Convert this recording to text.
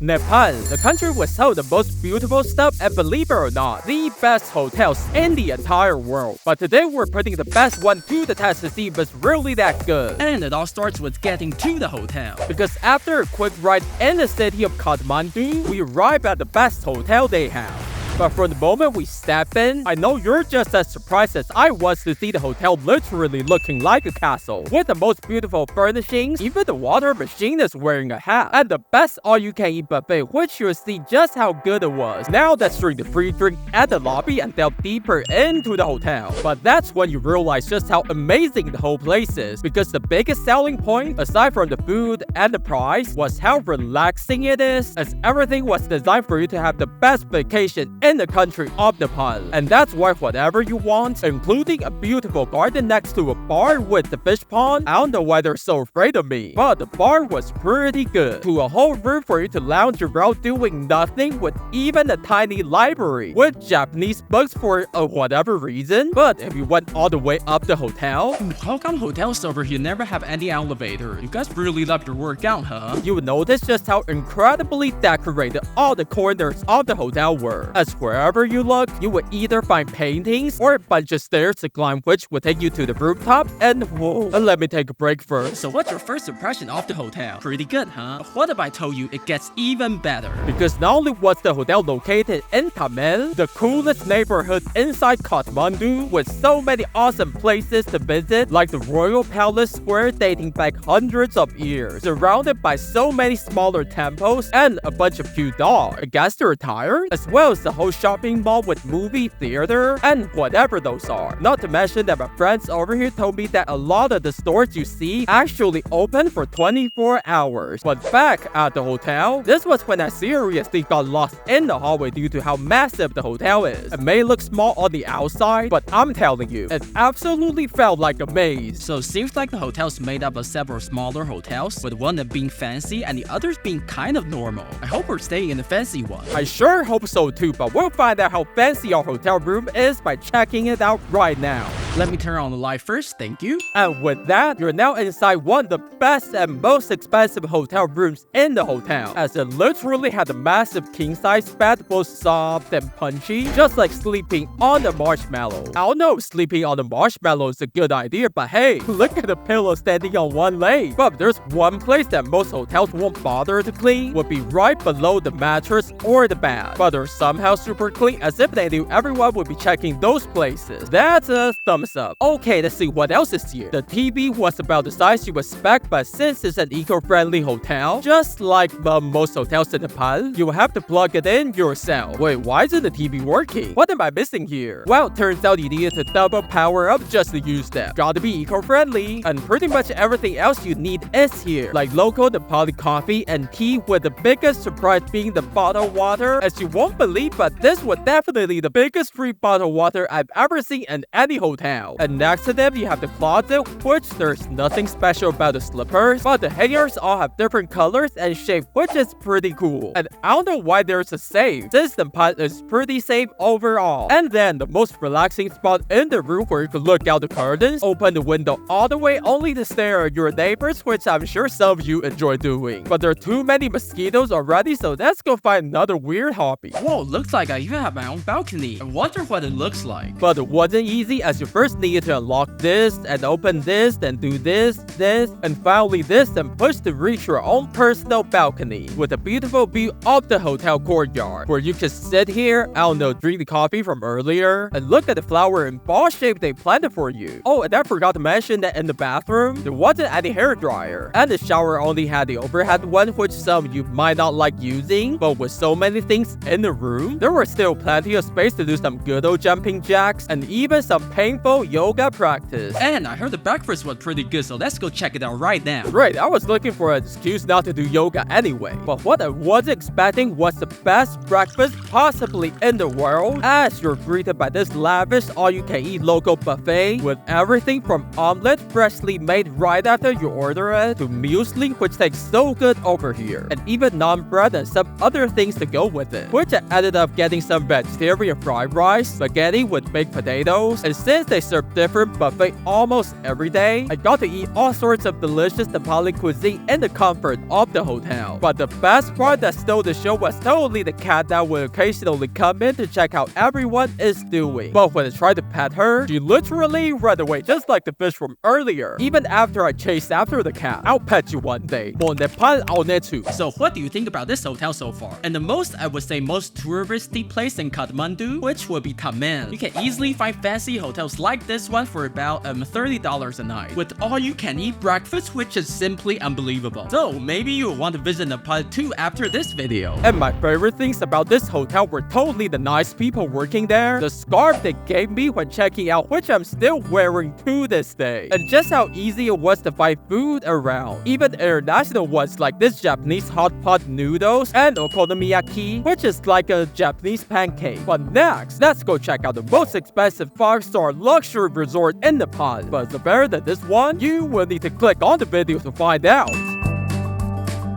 Nepal, the country with some of the most beautiful stuff and, believe it or not, the best hotels in the entire world. But today we're putting the best one to the test to see if it's really that good. And it all starts with getting to the hotel. Because after a quick ride in the city of Kathmandu, we arrive at the best hotel they have. But from the moment we step in, I know you're just as surprised as I was to see the hotel literally looking like a castle. With the most beautiful furnishings, even the water machine is wearing a hat. And the best all-you-can-eat buffet, which you'll see just how good it was. Now let's drink the free drink at the lobby and delve deeper into the hotel. But that's when you realize just how amazing the whole place is. Because the biggest selling point, aside from the food and the price, was how relaxing it is, as everything was designed for you to have the best vacation in the country of Nepal. And that's why whatever you want, including a beautiful garden next to a bar with the fish pond. I don't know why they're so afraid of me, but the bar was pretty good. To a whole room for you to lounge around doing nothing, with even a tiny library with Japanese books for whatever reason. But if you went all the way up the hotel, How come hotels over here never have any elevator? You guys really love your workout, huh? you would notice just how incredibly decorated all the corners of the hotel were. As wherever you look, you would either find paintings or a bunch of stairs to climb, which would take you to the rooftop. And whoa, let me take a break first. So what's your first impression of the hotel? Pretty good, huh? What if I told you it gets even better? Because not only was the hotel located in Tamil, the coolest neighborhood inside Kathmandu, with so many awesome places to visit, like the Royal Palace Square dating back hundreds of years, surrounded by so many smaller temples and a bunch of cute dolls, a guest attire, as well as the whole shopping mall with movie theater and whatever those are. Not to mention that my friends over here told me that a lot of the stores you see actually open for 24 hours. But back at the hotel, this was when I seriously got lost in the hallway due to how massive the hotel is. It may look small on the outside, but I'm telling you, it absolutely felt like a maze. So it seems like the hotel's made up of several smaller hotels, with one of being fancy and the others being kind of normal. I hope we're staying in the fancy one. I sure hope so too, but we'll find out how fancy our hotel room is by checking it out right now. Let me turn on the light first, thank you. And with that, you're now inside one of the best and most expensive hotel rooms in the hotel, as it literally had a massive king-size bed, both soft and punchy, just like sleeping on the marshmallow. I don't know if sleeping on the marshmallow is a good idea, but hey, look at the pillow standing on one leg. But if there's one place that most hotels won't bother to clean, would be right below the mattress or the bed. But they're somehow super clean, as if they knew everyone would be checking those places. That's a thumbs up. Okay, let's see what else is here. The TV was about the size you expect, but since it's an eco-friendly hotel, just like most hotels in Nepal, you will have to plug it in yourself. Wait, why isn't the TV working? What am I missing here? Well, turns out you needed to double power up just to use them. Gotta be eco-friendly. And pretty much everything else you need is here, like local Nepali coffee and tea, with the biggest surprise being the bottled water. As you won't believe, but this was definitely the biggest free bottled water I've ever seen in any hotel. And next to them, you have the closet, which there's nothing special about the slippers, but the hangers all have different colors and shapes, which is pretty cool. And I don't know why there's a safe, since the pot is pretty safe overall. And then the most relaxing spot in the room, where you can look out the curtains, open the window all the way only to stare at your neighbors, which I'm sure some of you enjoy doing. But there are too many mosquitoes already, so let's go find another weird hobby. Whoa, looks like I even have my own balcony. I wonder what it looks like. But it wasn't easy, as you first needed to unlock this and open this, then do this, and finally this, and push to reach your own personal balcony with a beautiful view of the hotel courtyard, where you can sit here, I don't know, drink the coffee from earlier, and look at the flower in ball shape they planted for you. Oh, and I forgot to mention that in the bathroom, there wasn't any hair dryer, and the shower only had the overhead one, which some of you might not like using, but with so many things in the room, there was still plenty of space to do some good old jumping jacks, and even some painful yoga practice. And I heard the breakfast was pretty good, so let's go check it out right now. Great, I was looking for an excuse not to do yoga anyway. But what I wasn't expecting was the best breakfast possibly in the world, as you're greeted by this lavish all-you-can-eat local buffet with everything from omelet freshly made right after you order it, to muesli, which tastes so good over here, and even naan bread and some other things to go with it, which I ended up getting some vegetarian fried rice, spaghetti with baked potatoes, and since they they serve different buffet almost every day, I got to eat all sorts of delicious Nepali cuisine in the comfort of the hotel. But the best part that stole the show was totally the cat that would occasionally come in to check how everyone is doing. But when I tried to pet her, she literally ran away just like the fish from earlier. Even after I chased after the cat. I'll pet you one day. Mon Nepal Aonetu. So what do you think about this hotel so far? And the most, I would say, most touristy place in Kathmandu, which would be Kathmandu. You can easily find fancy hotels like this one for about $30 a night, with all-you-can-eat breakfast, which is simply unbelievable. So maybe you'll want to visit Nepal too after this video. And my favorite things about this hotel were totally the nice people working there, the scarf they gave me when checking out, which I'm still wearing to this day, and just how easy it was to find food around. Even international ones like this Japanese hot pot noodles and okonomiyaki, which is like a Japanese pancake. But next, let's go check out the most expensive 5-star luxury resort in Nepal. But is it better than this one? You will need to click on the video to find out.